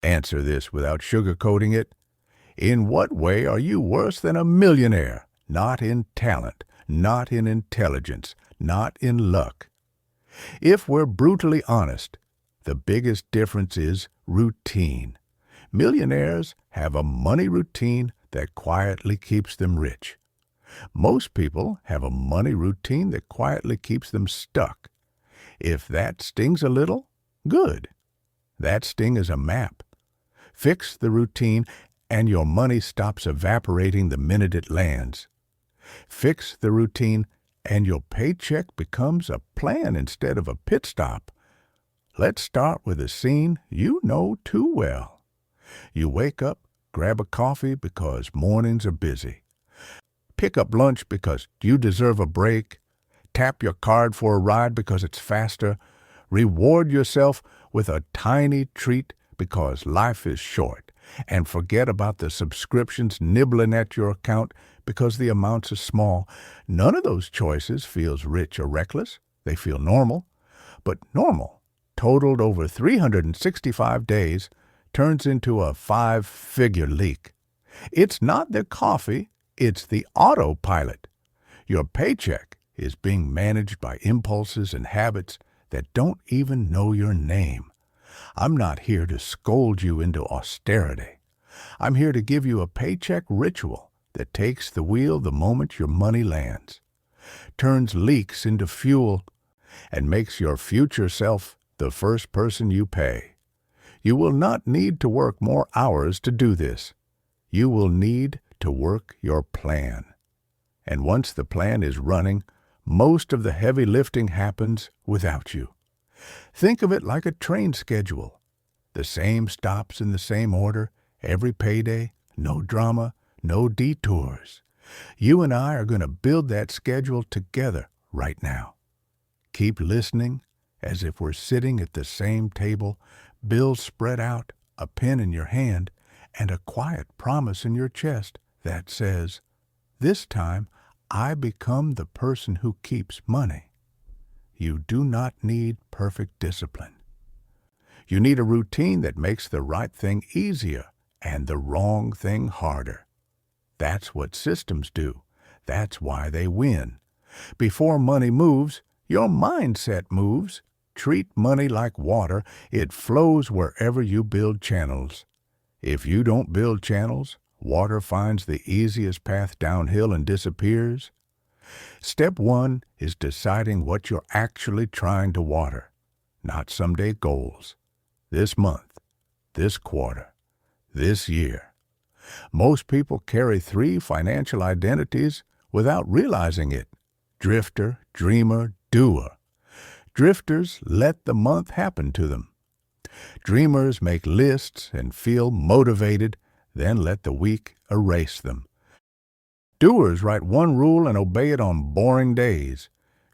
Answer this without sugarcoating it. In what way are you worse than a millionaire? Not in talent, not in intelligence, not in luck. If we're brutally honest, the biggest difference is routine. Millionaires have a money routine that quietly keeps them rich. Most people have a money routine that quietly keeps them stuck. If that stings a little, good. That sting is a map. Fix the routine and your money stops evaporating the minute it lands. Fix the routine and your paycheck becomes a plan instead of a pit stop. Let's start with a scene you know too well. You wake up, grab a coffee because mornings are busy. Pick up lunch because you deserve a break. Tap your card for a ride because it's faster. Reward yourself with a tiny treat because life is short. And forget about the subscriptions nibbling at your account because the amounts are small. None of those choices feels rich or reckless. They feel normal. But normal, totaled over 365 days, turns into a 5-figure leak. It's not the coffee, it's the autopilot. Your paycheck is being managed by impulses and habits that don't even know your name. I'm not here to scold you into austerity. I'm here to give you a paycheck ritual that takes the wheel the moment your money lands, turns leaks into fuel, and makes your future self the first person you pay. You will not need to work more hours to do this. You will need to work your plan. And once the plan is running, most of the heavy lifting happens without you. Think of it like a train schedule. The same stops in the same order, every payday, no drama, no detours. You and I are going to build that schedule together right now. Keep listening as if we're sitting at the same table, bills spread out, a pen in your hand, and a quiet promise in your chest that says, "This time I become the person who keeps money." You do not need perfect discipline. You need a routine that makes the right thing easier and the wrong thing harder. That's what systems do. That's why they win. Before money moves, your mindset moves. Treat money like water. It flows wherever you build channels. If you don't build channels, water finds the easiest path downhill and disappears. Step 1 is deciding what you're actually trying to water, not someday goals. This month, this quarter, this year. Most people carry 3 financial identities without realizing it: drifter, dreamer, doer. Drifters let the month happen to them. Dreamers make lists and feel motivated, then let the week erase them. Doers write one rule and obey it on boring days.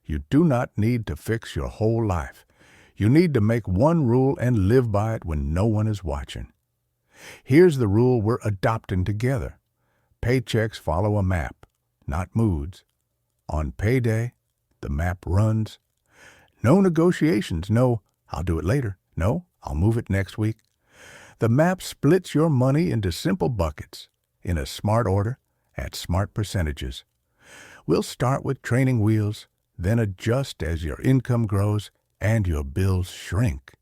You do not need to fix your whole life. You need to make one rule and live by it when no one is watching. Here's the rule we're adopting together. Paychecks follow a map, not moods. On payday, the map runs. No negotiations, no, "I'll do it later," no, "I'll move it next week." The map splits your money into simple buckets, in a smart order, at smart percentages. We'll start with training wheels, then adjust as your income grows and your bills shrink.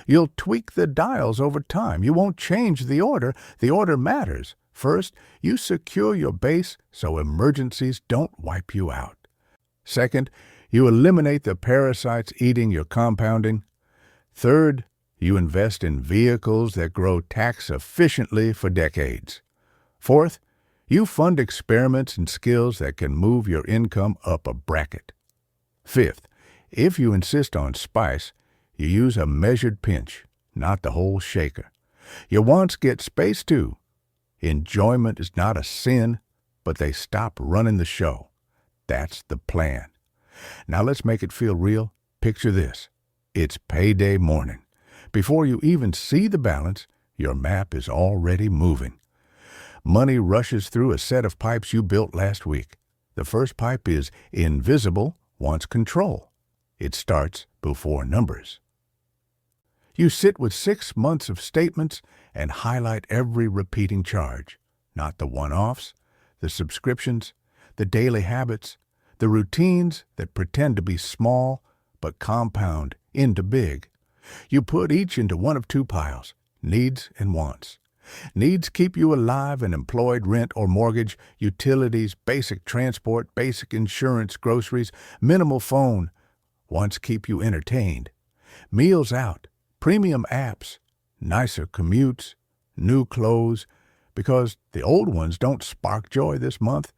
You'll tweak the dials over time. You won't change the order. The order matters. First, you secure your base so emergencies don't wipe you out. Second, you eliminate the parasites eating your compounding. Third, you invest in vehicles that grow tax efficiently for decades. Fourth, you fund experiments and skills that can move your income up a bracket. Fifth, if you insist on spice, you use a measured pinch, not the whole shaker. Your wants get space too. Enjoyment is not a sin, but they stop running the show. That's the plan. Now let's make it feel real. Picture this. It's payday morning. Before you even see the balance, your map is already moving. Money rushes through a set of pipes you built last week. The first pipe is invisible, wants control. It starts before numbers. You sit with 6 months of statements and highlight every repeating charge, not the one-offs, the subscriptions, the daily habits, the routines that pretend to be small but compound into big. You put each into one of two piles, needs and wants. Needs keep you alive and employed, rent or mortgage, utilities, basic transport, basic insurance, groceries, minimal phone. Wants keep you entertained. Meals out, premium apps, nicer commutes, new clothes, because the old ones don't spark joy this month.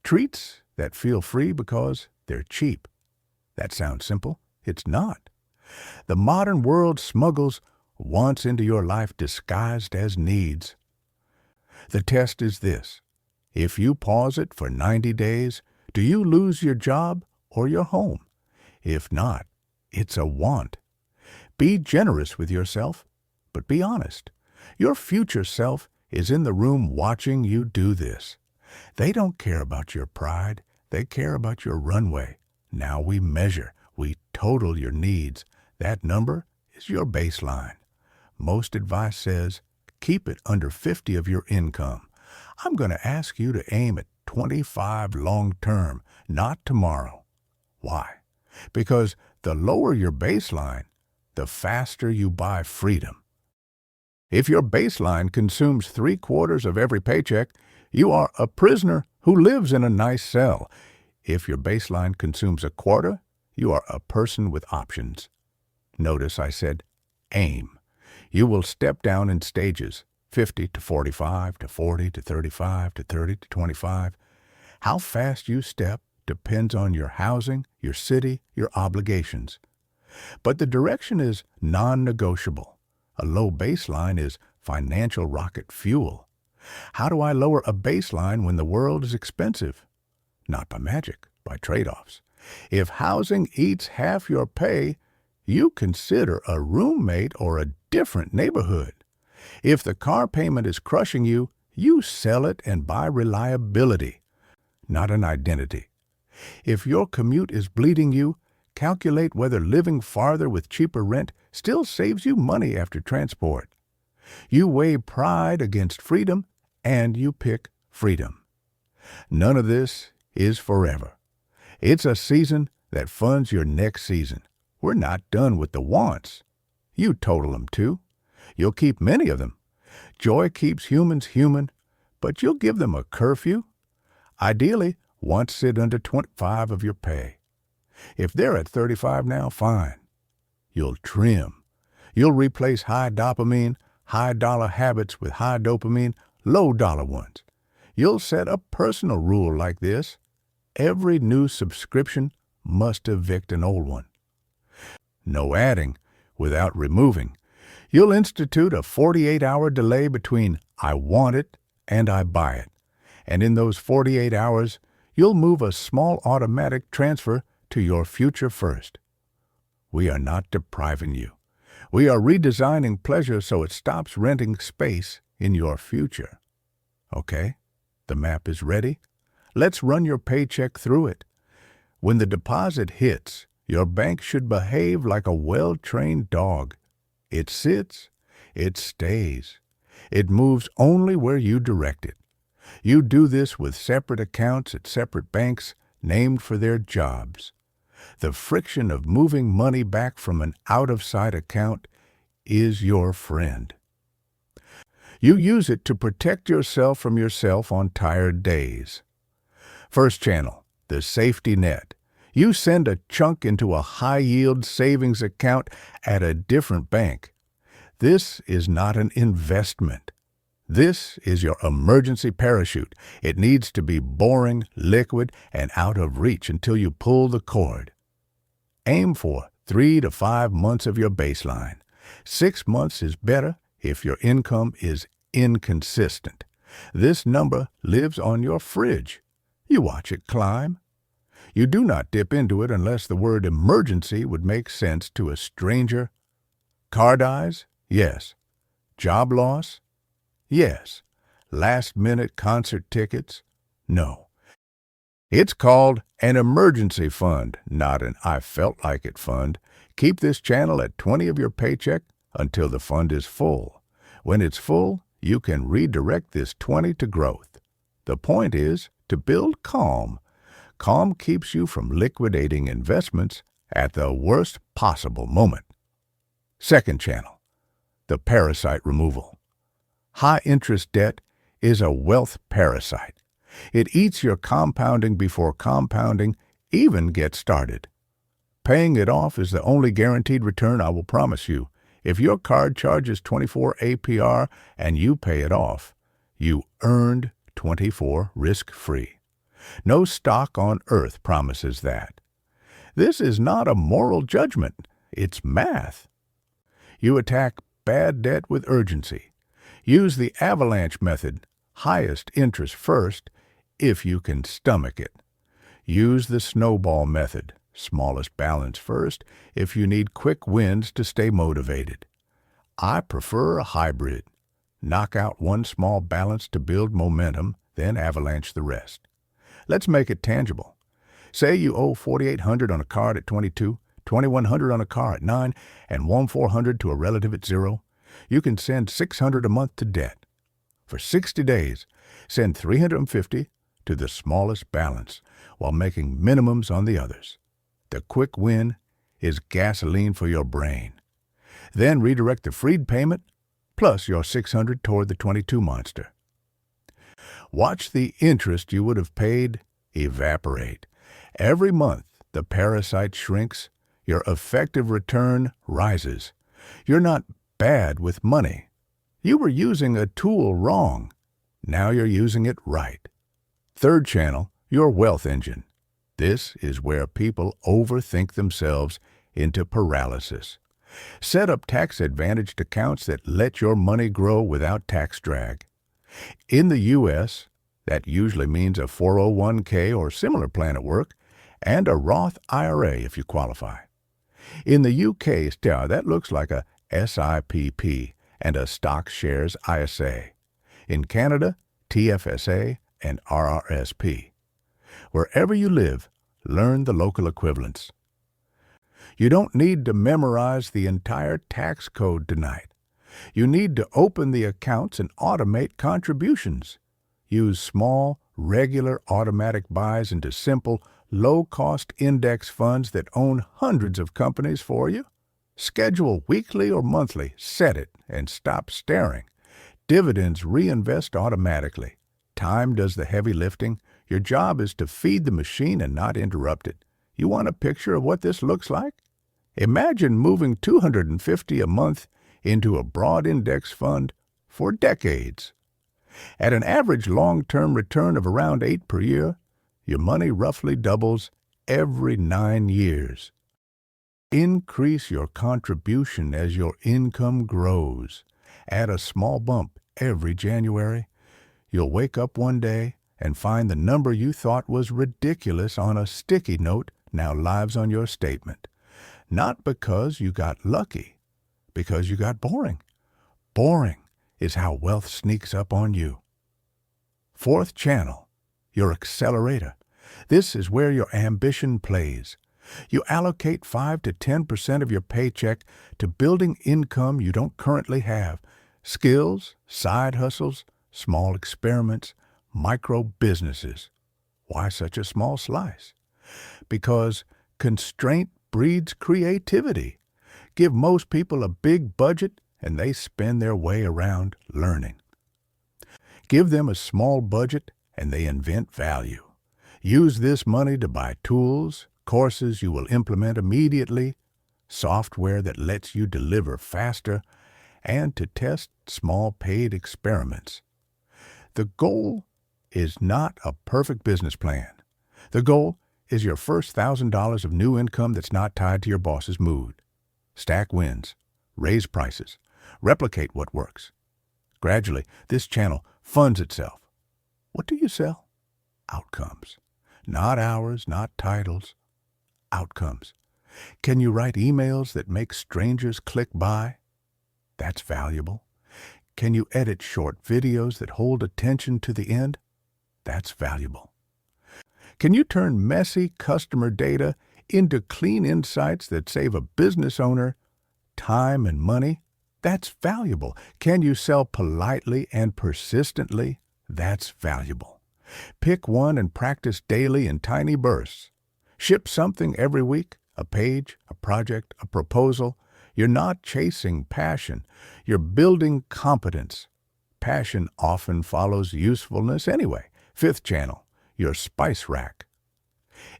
Treats that feel free because they're cheap. That sounds simple. It's not. The modern world smuggles wants into your life disguised as needs. The test is this. If you pause it for 90 days, do you lose your job or your home? If not, it's a want. Be generous with yourself, but be honest. Your future self is in the room watching you do this. They don't care about your pride. They care about your runway. Now we measure. We total your needs. That number is your baseline. Most advice says keep it under 50 of your income. I'm going to ask you to aim at 25 long term, not tomorrow. Why? Because the lower your baseline, the faster you buy freedom. If your baseline consumes 3/4 of every paycheck, you are a prisoner who lives in a nice cell. If your baseline consumes a quarter, you are a person with options. Notice I said aim. You will step down in stages, 50 to 45 to 40 to 35 to 30 to 25. How fast you step depends on your housing, your city, your obligations. But the direction is non-negotiable. A low baseline is financial rocket fuel. How do I lower a baseline when the world is expensive? Not by magic, by trade-offs. If housing eats half your pay, you consider a roommate or a different neighborhood. If the car payment is crushing you, you sell it and buy reliability, not an identity. If your commute is bleeding you, calculate whether living farther with cheaper rent still saves you money after transport. You weigh pride against freedom, and you pick freedom. None of this is forever. It's a season that funds your next season. We're not done with the wants. You total them too. You'll keep many of them. Joy keeps humans human, but you'll give them a curfew. Ideally, wants sit under 25 of your pay. If they're at 35 now, fine. You'll trim. You'll replace high dopamine, high dollar habits with high dopamine, low dollar ones. You'll set a personal rule like this. Every new subscription must evict an old one. No adding without removing. You'll institute a 48-hour delay between I want it and I buy it. And in those 48 hours, you'll move a small automatic transfer to your future first. We are not depriving you. We are redesigning pleasure so it stops renting space in your future. Okay, the map is ready. Let's run your paycheck through it. When the deposit hits, your bank should behave like a well-trained dog. It sits, it stays. It moves only where you direct it. You do this with separate accounts at separate banks named for their jobs. The friction of moving money back from an out-of-sight account is your friend. You use it to protect yourself from yourself on tired days. First channel, the safety net. You send a chunk into a high-yield savings account at a different bank. This is not an investment. This is your emergency parachute. It needs to be boring, liquid, and out of reach until you pull the cord. Aim for 3 to 5 months of your baseline. 6 months is better if your income is inconsistent. This number lives on your fridge. You watch it climb. You do not dip into it unless the word emergency would make sense to a stranger. Car dies? Yes. Job loss? Yes. Last-minute concert tickets? No. It's called an emergency fund, not an I felt like it fund. Keep this channel at 20 of your paycheck, until the fund is full. When it's full, you can redirect this 20 to growth. The point is to build calm. Calm keeps you from liquidating investments at the worst possible moment. Second channel, the parasite removal. High-interest debt is a wealth parasite. It eats your compounding before compounding even gets started. Paying it off is the only guaranteed return I will promise you. If your card charges 24 APR and you pay it off, you earned 24 risk-free. No stock on earth promises that. This is not a moral judgment, it's math. You attack bad debt with urgency. Use the avalanche method, highest interest first, if you can stomach it. Use the snowball method, smallest balance first, if you need quick wins to stay motivated. I prefer a hybrid. Knock out one small balance to build momentum, then avalanche the rest. Let's make it tangible. Say you owe $4,800 on a card at 22, $2,100 on a car at 9, and $1,400 to a relative at 0. You can send $600 a month to debt. For 60 days, send $350 to the smallest balance while making minimums on the others. The quick win is gasoline for your brain. Then redirect the freed payment plus your $600 toward the 22 monster. Watch the interest you would have paid evaporate. Every month, the parasite shrinks, your effective return rises. You're not bad with money. You were using a tool wrong. Now you're using it right. Third channel, your wealth engine. This is where people overthink themselves into paralysis. Set up tax-advantaged accounts that let your money grow without tax drag. In the U.S., that usually means a 401k or similar plan at work, and a Roth IRA if you qualify. In the UK, that looks like a SIPP and a Stock Shares ISA. In Canada, TFSA and RRSP. Wherever you live, learn the local equivalents. You don't need to memorize the entire tax code tonight. You need to open the accounts and automate contributions. Use small, regular automatic buys into simple, low-cost index funds that own hundreds of companies for you. Schedule weekly or monthly, set it, and stop staring. Dividends reinvest automatically. Time does the heavy lifting. Your job is to feed the machine and not interrupt it. You want a picture of what this looks like? Imagine moving $250 a month into a broad index fund for decades. At an average long-term return of around 8 per year, your money roughly doubles every 9 years. Increase your contribution as your income grows. Add a small bump every January. You'll wake up one day and find the number you thought was ridiculous on a sticky note now lives on your statement. Not because you got lucky, because you got boring. Boring is how wealth sneaks up on you. Fourth channel, your accelerator. This is where your ambition plays. You allocate 5 to 10% of your paycheck to building income you don't currently have. Skills, side hustles, small experiments, micro businesses. Why such a small slice? Because constraint breeds creativity. Give most people a big budget and they spend their way around learning. Give them a small budget and they invent value. Use this money to buy tools, courses you will implement immediately, software that lets you deliver faster, and to test small paid experiments. The goal is not a perfect business plan. The goal is your first $1,000 of new income that's not tied to your boss's mood. Stack wins, raise prices, replicate what works. Gradually, this channel funds itself. What do you sell? Outcomes. Not hours, not titles. Outcomes. Can you write emails that make strangers click buy? That's valuable. Can you edit short videos that hold attention to the end? That's valuable. Can you turn messy customer data into clean insights that save a business owner time and money? That's valuable. Can you sell politely and persistently? That's valuable. Pick one and practice daily in tiny bursts. Ship something every week, a page, a project, a proposal. You're not chasing passion. You're building competence. Passion often follows usefulness anyway. Fifth channel, your spice rack.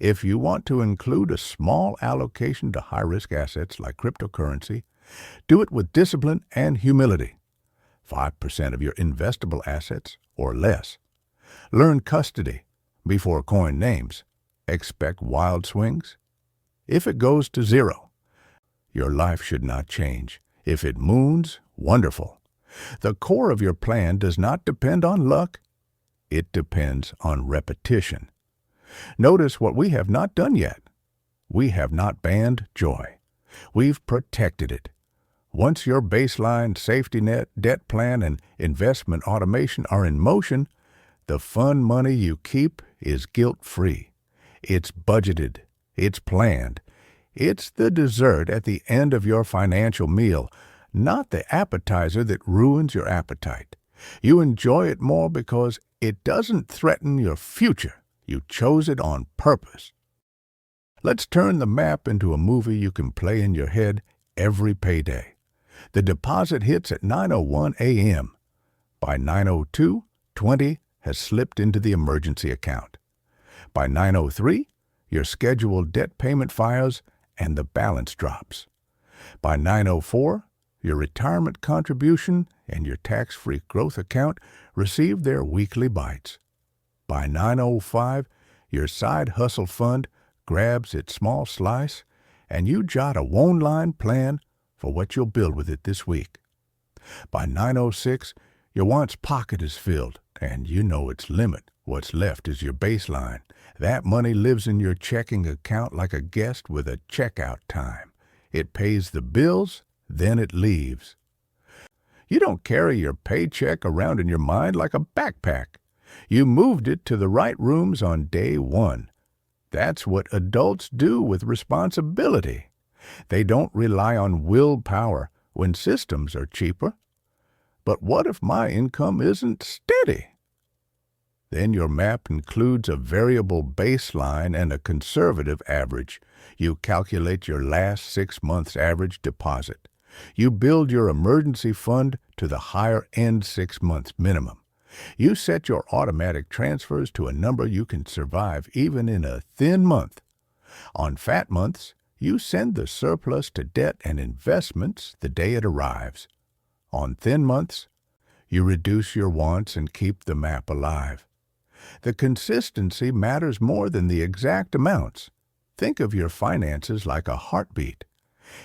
If you want to include a small allocation to high-risk assets like cryptocurrency, do it with discipline and humility. 5% of your investable assets or less. Learn custody before coin names. Expect wild swings. If it goes to zero, your life should not change. If it moons, wonderful. The core of your plan does not depend on luck. It depends on repetition. Notice what we have not done yet. We have not banned joy. We've protected it. Once your baseline, safety net, debt plan, and investment automation are in motion, the fun money you keep is guilt-free. It's budgeted. It's planned. It's the dessert at the end of your financial meal, not the appetizer that ruins your appetite. You enjoy it more because it doesn't threaten your future. You chose it on purpose. Let's turn the map into a movie you can play in your head every payday. The deposit hits at 9:01 a.m. By 9:02, 20 has slipped into the emergency account. By 9:03, your scheduled debt payment fires and the balance drops. By 9:04, your retirement contribution and your tax-free growth account receive their weekly bites. By 9:05, your side hustle fund grabs its small slice, and you jot a one-line plan for what you'll build with it this week. By 9:06, your wants pocket is filled, and you know its limit. What's left is your baseline. That money lives in your checking account like a guest with a checkout time. It pays the bills, then it leaves. You don't carry your paycheck around in your mind like a backpack. You moved it to the right rooms on day one. That's what adults do with responsibility. They don't rely on willpower when systems are cheaper. But what if my income isn't steady? Then your map includes a variable baseline and a conservative average. You calculate your last 6 months' average deposit. You build your emergency fund to the higher-end 6 months minimum. You set your automatic transfers to a number you can survive even in a thin month. On fat months, you send the surplus to debt and investments the day it arrives. On thin months, you reduce your wants and keep the map alive. The consistency matters more than the exact amounts. Think of your finances like a heartbeat.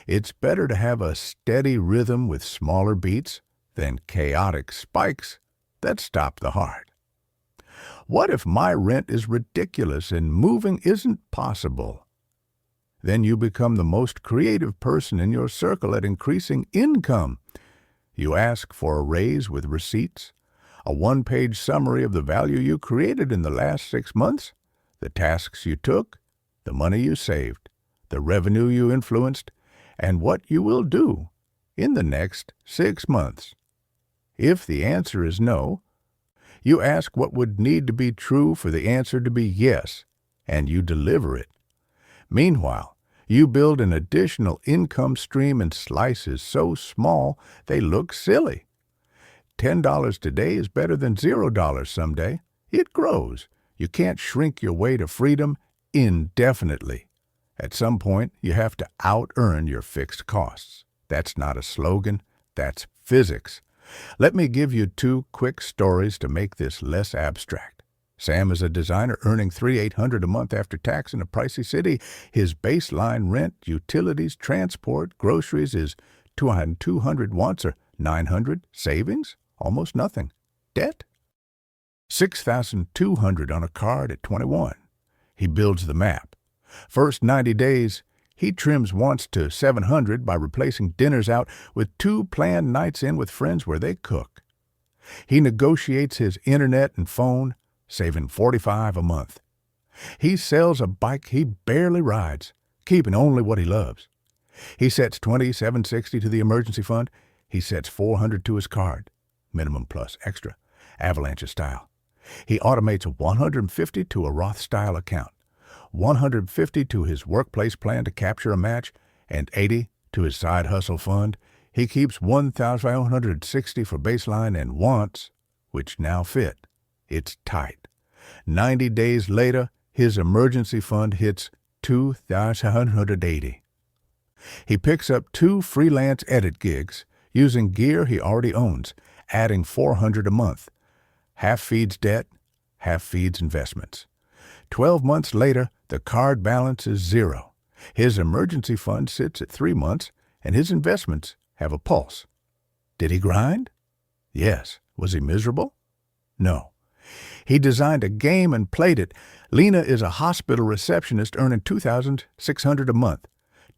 It's better to have a steady rhythm with smaller beats than chaotic spikes that stop the heart. What if my rent is ridiculous and moving isn't possible? Then you become the most creative person in your circle at increasing income. You ask for a raise with receipts, a one-page summary of the value you created in the last 6 months, the tasks you took, the money you saved, the revenue you influenced, and what you will do in the next 6 months. If the answer is no, you ask what would need to be true for the answer to be yes, and you deliver it. Meanwhile, you build an additional income stream in slices so small they look silly. $10 today is better than $0 someday. It grows. You can't shrink your way to freedom indefinitely. At some point, you have to out-earn your fixed costs. That's not a slogan. That's physics. Let me give you 2 quick stories to make this less abstract. Sam is a designer earning $3,800 a month after tax in a pricey city. His baseline rent, utilities, transport, groceries is $200. Wants are $900. Savings? Almost nothing. Debt? $6,200 on a card at 21. He builds the map. First 90 days, he trims wants to $700 by replacing dinners out with 2 planned nights in with friends where they cook. He negotiates his internet and phone, saving $45 a month. He sells a bike he barely rides, keeping only what he loves. He sets $27.60 to the emergency fund. He sets 400 to his card, minimum plus extra, avalanche style. He automates 150 to a Roth-style account, 150 to his workplace plan to capture a match, and 80 to his side hustle fund. He keeps 1,560 for baseline and wants, which now fit. It's tight. 90 days later, his emergency fund hits 2,180. He picks up 2 freelance edit gigs using gear he already owns, adding 400 a month. Half feeds debt, half feeds investments. 12 months later, the card balance is zero. His emergency fund sits at 3 months, and his investments have a pulse. Did he grind? Yes. Was he miserable? No. He designed a game and played it. Lena is a hospital receptionist earning $2,600 a month.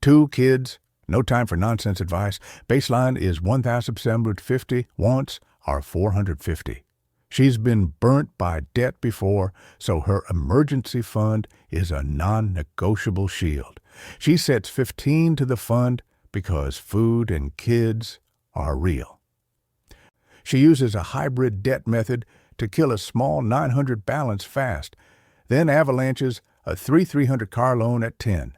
2 kids, no time for nonsense advice. Baseline is $1,750. Wants are $450. She's been burnt by debt before, so her emergency fund is a non-negotiable shield. She sets 15 to the fund because food and kids are real. She uses a hybrid debt method to kill a small 900 balance fast, then avalanches a 300 car loan at 10.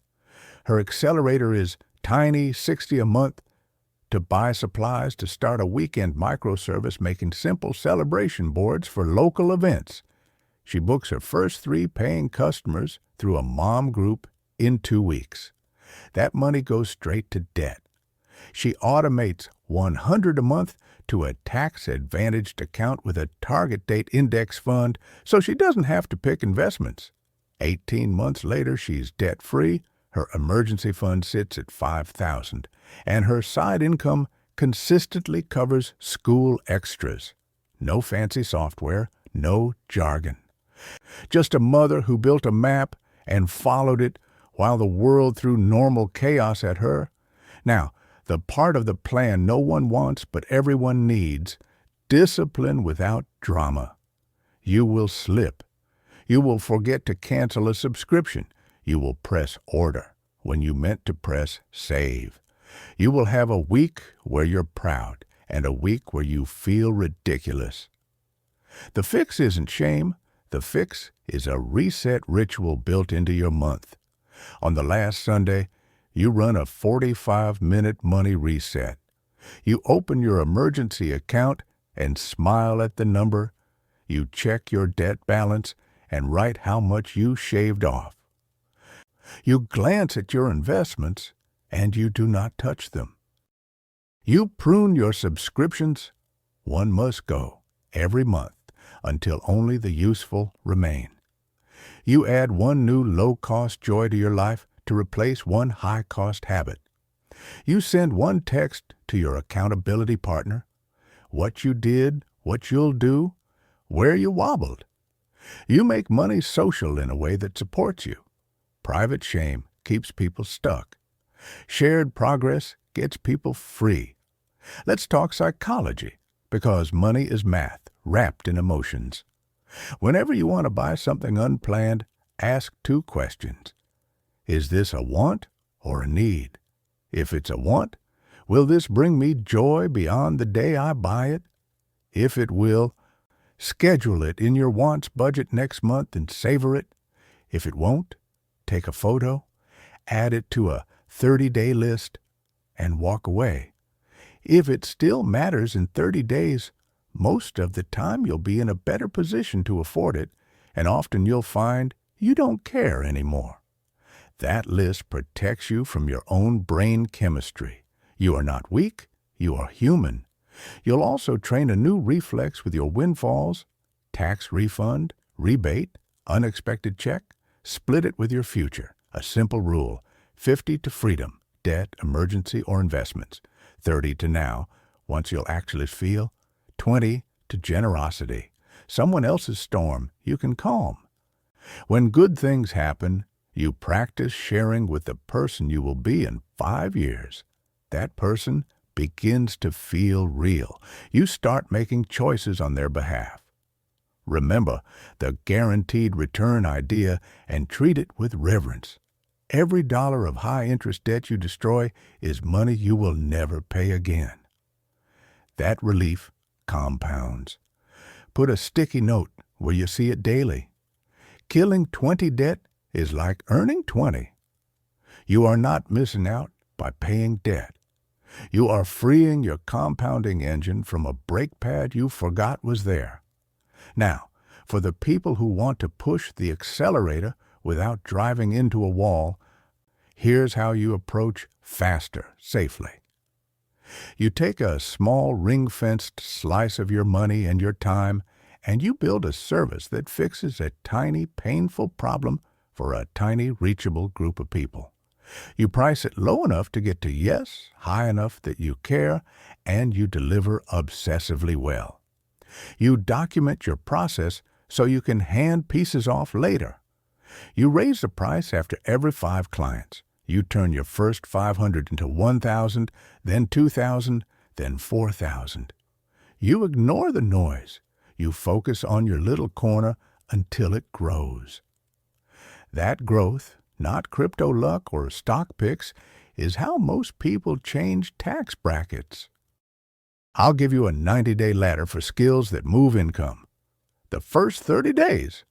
Her accelerator is tiny, 60 a month to buy supplies to start a weekend microservice making simple celebration boards for local events. She books her first 3 paying customers through a mom group in 2 weeks. That money goes straight to debt. She automates 100 a month to a tax-advantaged account with a target date index fund so she doesn't have to pick investments. 18 months later, she's debt-free. Her emergency fund sits at $5,000, and her side income consistently covers school extras. No fancy software, no jargon. Just a mother who built a map and followed it while the world threw normal chaos at her. Now, the part of the plan no one wants but everyone needs, discipline without drama. You will slip. You will forget to cancel a subscription. You will press order when you meant to press save. You will have a week where you're proud and a week where you feel ridiculous. The fix isn't shame. The fix is a reset ritual built into your month. On the last Sunday, you run a 45-minute money reset. You open your emergency account and smile at the number. You check your debt balance and write how much you shaved off. You glance at your investments and you do not touch them. You prune your subscriptions. One must go every month until only the useful remain. You add one new low-cost joy to your life to replace one high-cost habit. You send one text to your accountability partner. What you did, what you'll do, where you wobbled. You make money social in a way that supports you. Private shame keeps people stuck. Shared progress gets people free. Let's talk psychology, because money is math wrapped in emotions. Whenever you want to buy something unplanned, ask 2 questions. Is this a want or a need? If it's a want, will this bring me joy beyond the day I buy it? If it will, schedule it in your wants budget next month and savor it. If it won't, take a photo, add it to a 30-day list, and walk away. If it still matters in 30 days, most of the time you'll be in a better position to afford it, and often you'll find you don't care anymore. That list protects you from your own brain chemistry. You are not weak, you are human. You'll also train a new reflex with your windfalls, tax refund, rebate, unexpected check. Split it with your future. A simple rule: 50 to freedom, debt, emergency, or investments. 30 to now, once you'll actually feel. 20 to generosity, someone else's storm you can calm. When good things happen, you practice sharing with the person you will be in 5 years. That person begins to feel real. You start making choices on their behalf. Remember the guaranteed return idea and treat it with reverence. Every dollar of high-interest debt you destroy is money you will never pay again. That relief compounds. Put a sticky note where you see it daily. Killing 20 debt is like earning 20. You are not missing out by paying debt. You are freeing your compounding engine from a brake pad you forgot was there. Now, for the people who want to push the accelerator without driving into a wall, here's how you approach faster, safely. You take a small ring-fenced slice of your money and your time, and you build a service that fixes a tiny, painful problem for a tiny, reachable group of people. You price it low enough to get to yes, high enough that you care, and you deliver obsessively well. You document your process so you can hand pieces off later. You raise the price after every 5 clients. You turn your first 500 into 1,000, then 2,000, then 4,000. You ignore the noise. You focus on your little corner until it grows. That growth, not crypto luck or stock picks, is how most people change tax brackets. I'll give you a 90-day ladder for skills that move income. The first 30 days,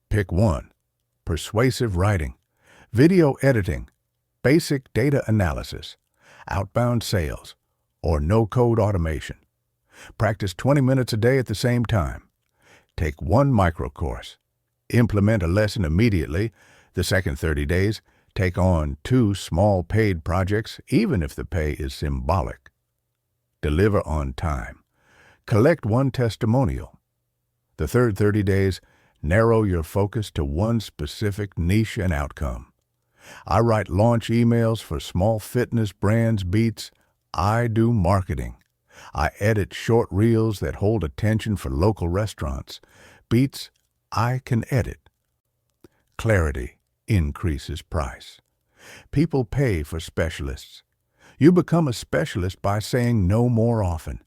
pick one: persuasive writing, video editing, basic data analysis, outbound sales, or no-code automation. Practice 20 minutes a day at the same time. Take one micro course. Implement a lesson immediately. The second 30 days, take on 2 small paid projects, even if the pay is symbolic. Deliver on time. Collect 1 testimonial. The third 30 days, narrow your focus to one specific niche and outcome. I write launch emails for small fitness brands beats I do marketing. I edit short reels that hold attention for local restaurants beats I can edit. Clarity increases price. People pay for specialists. You become a specialist by saying no more often.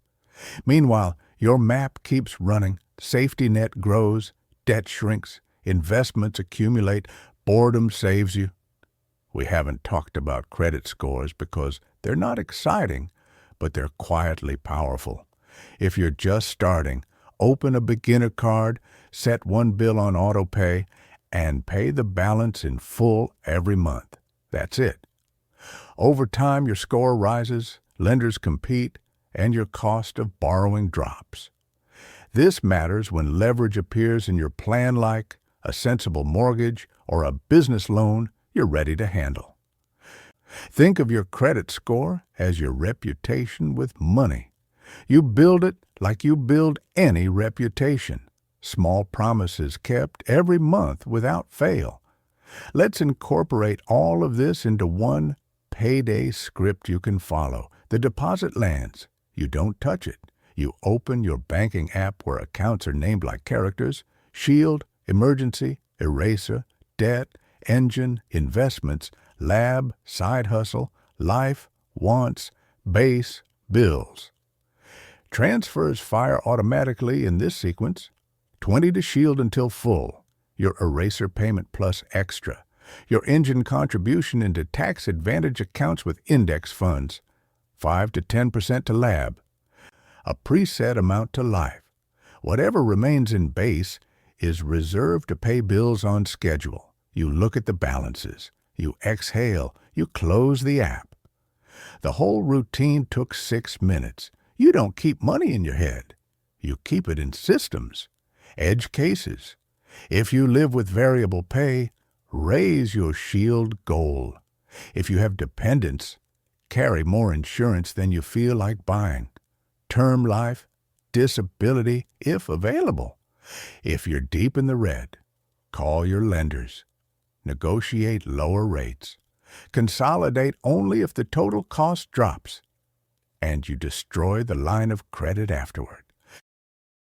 Meanwhile, your map keeps running, safety net grows, debt shrinks, investments accumulate, boredom saves you. We haven't talked about credit scores because they're not exciting, but they're quietly powerful. If you're just starting, open a beginner card, set one bill on autopay, and pay the balance in full every month. That's it. Over time, your score rises, lenders compete, and your cost of borrowing drops. This matters when leverage appears in your plan like a sensible mortgage or a business loan you're ready to handle. Think of your credit score as your reputation with money. You build it like you build any reputation. Small promises kept every month without fail. Let's incorporate all of this into one payday script you can follow. The deposit lands. You don't touch it. You open your banking app where accounts are named like characters: Shield, Emergency, Eraser, Debt, Engine, Investments, Lab, Side Hustle, Life, Wants, Base, Bills. Transfers fire automatically in this sequence: 20 to Shield until full, your Eraser payment plus extra, your Engine contribution into tax advantage accounts with index funds, 5 to 10% to Lab, a preset amount to Life. Whatever remains in Base is reserved to pay bills on schedule. You look at the balances. You exhale. You close the app. The whole routine took 6 minutes. You don't keep money in your head. You keep it in systems. Edge cases. If you live with variable pay, raise your Shield goal. If you have dependents, carry more insurance than you feel like buying. Term life, disability, if available. If you're deep in the red, call your lenders. Negotiate lower rates. Consolidate only if the total cost drops. And you destroy the line of credit afterward.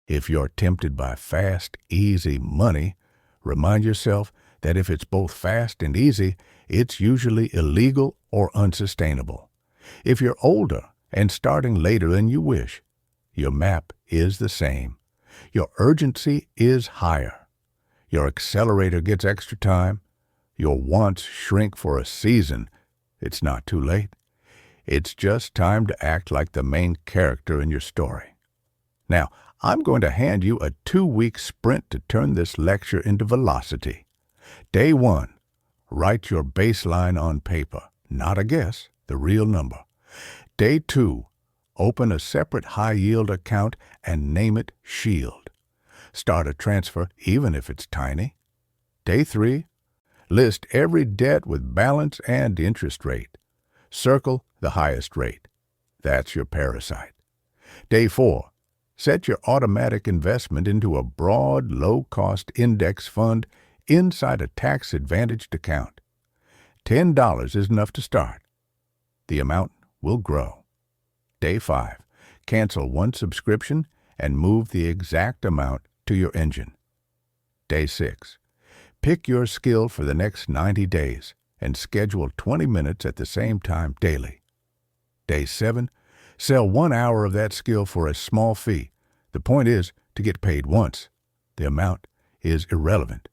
If you're tempted by fast, easy money, remind yourself that if it's both fast and easy, it's usually illegal or unsustainable. If you're older and starting later than you wish, your map is the same. Your urgency is higher. Your accelerator gets extra time. Your wants shrink for a season. It's not too late. It's just time to act like the main character in your story. Now, I'm going to hand you a 2-week sprint to turn this lecture into velocity. Day 1, write your baseline on paper, not a guess, the real number. Day 2, open a separate high-yield account and name it Shield. Start a transfer, even if it's tiny. Day 3, list every debt with balance and interest rate. Circle the highest rate. That's your parasite. Day 4, set your automatic investment into a broad, low-cost index fund inside a tax-advantaged account. $10 is enough to start. The amount will grow. Day 5, cancel one subscription and move the exact amount to your engine. Day 6, pick your skill for the next 90 days and schedule 20 minutes at the same time daily. Day 7, sell 1 hour of that skill for a small fee. The point is to get paid once. The amount is irrelevant.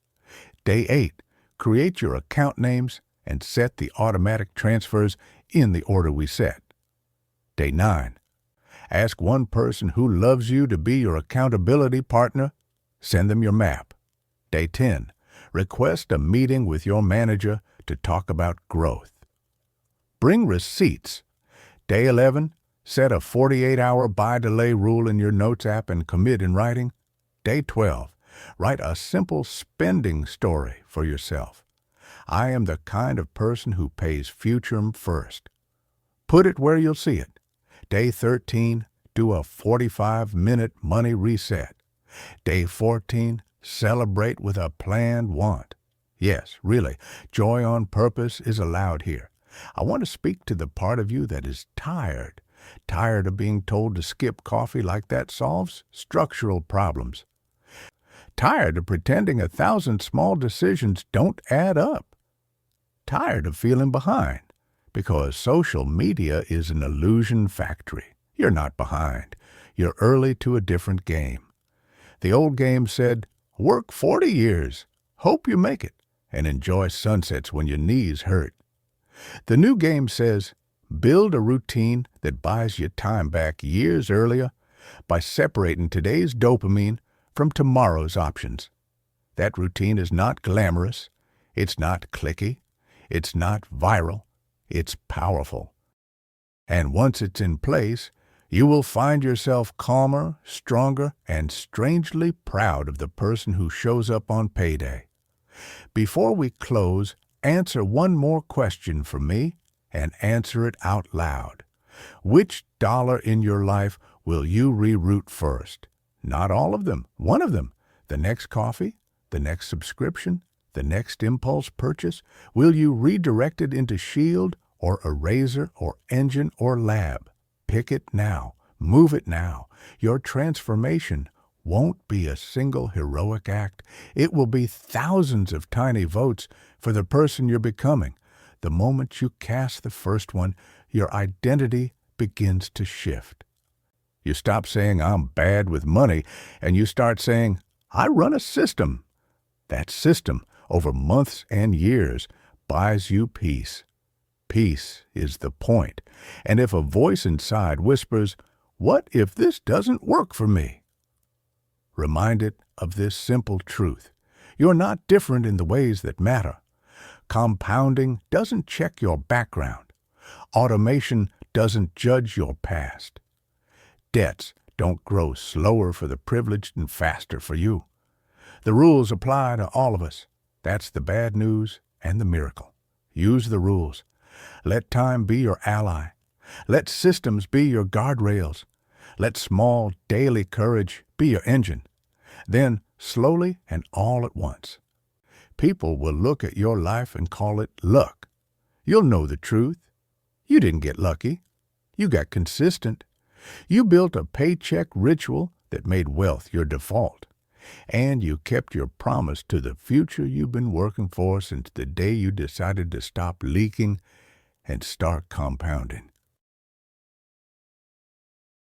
Day 8, create your account names and set the automatic transfers in the order we set. Day 9, ask one person who loves you to be your accountability partner. Send them your map. Day 10, request a meeting with your manager to talk about growth. Bring receipts. Day 11, set a 48-hour buy-delay rule in your Notes app and commit in writing. Day 12, write a simple spending story for yourself. I am the kind of person who pays Futurum first. Put it where you'll see it. Day 13, do a 45-minute money reset. Day 14, celebrate with a planned want. Yes, really, joy on purpose is allowed here. I want to speak to the part of you that is tired of being told to skip coffee like that solves structural problems. Tired of pretending 1,000 small decisions don't add up. Tired of feeling behind because social media is an illusion factory. You're not behind. You're early to a different game. The old game said, work 40 years, hope you make it, and enjoy sunsets when your knees hurt. The new game says, build a routine that buys you time back years earlier by separating today's dopamine from tomorrow's options. That routine is not glamorous, it's not clicky, it's not viral, it's powerful. And once it's in place, you will find yourself calmer, stronger, and strangely proud of the person who shows up on payday. Before we close, answer one more question for me and answer it out loud. Which dollar in your life will you reroute first? Not all of them, one of them. The next coffee, the next subscription, the next impulse purchase. Will you redirect it into Shield or Eraser or Engine or Lab? Pick it now. Move it now. Your transformation won't be a single heroic act. It will be thousands of tiny votes for the person you're becoming. The moment you cast the first one, your identity begins to shift. You stop saying, I'm bad with money, and you start saying, I run a system. That system, over months and years, buys you peace. Peace is the point. And if a voice inside whispers, what if this doesn't work for me? Remind it of this simple truth. You're not different in the ways that matter. Compounding doesn't check your background. Automation doesn't judge your past. Debts don't grow slower for the privileged and faster for you. The rules apply to all of us. That's the bad news and the miracle. Use the rules. Let time be your ally. Let systems be your guardrails. Let small daily courage be your engine. Then, slowly and all at once, people will look at your life and call it luck. You'll know the truth. You didn't get lucky. You got consistent. You built a paycheck ritual that made wealth your default. And you kept your promise to the future you've been working for since the day you decided to stop leaking and start compounding.